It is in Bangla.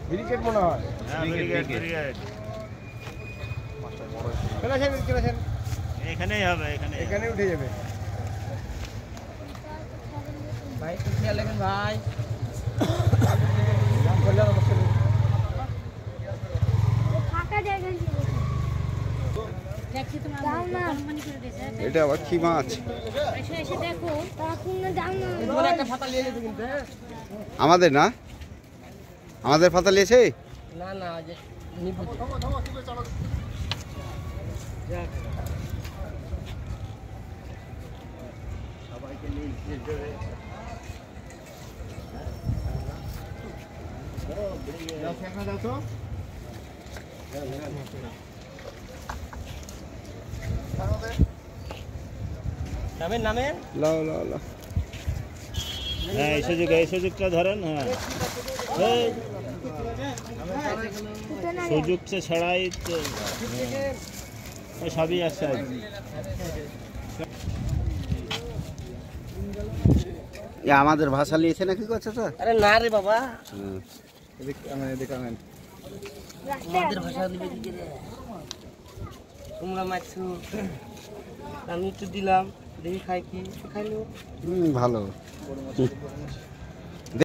ব্রিগেড মনে হয়। এখানেই হবে, এখানে উঠে যাবে। ভাই একটু খেয়াল রাখেন ভাই। এটা আবার কি মাছ? আমাদের না, আমাদের ফাতা নিয়েছে না না সবাইকে নিয়ে নামেন নামেন লাও লাও লাও। হ্যাঁ এই সুযোগটা ধরেন। হ্যাঁ সুযোগটা ছাড়াই তো সবই আসছে। আমাদের ভাষা নিয়েছে নাকি কথা তো? আরে না রে বাবা, দেখাবেন আমাদের ভাষা দিবে কি রে? তোমরা মারছো, আমি একটু দিলাম, দেখি খাই কি খাইলো। ভালো।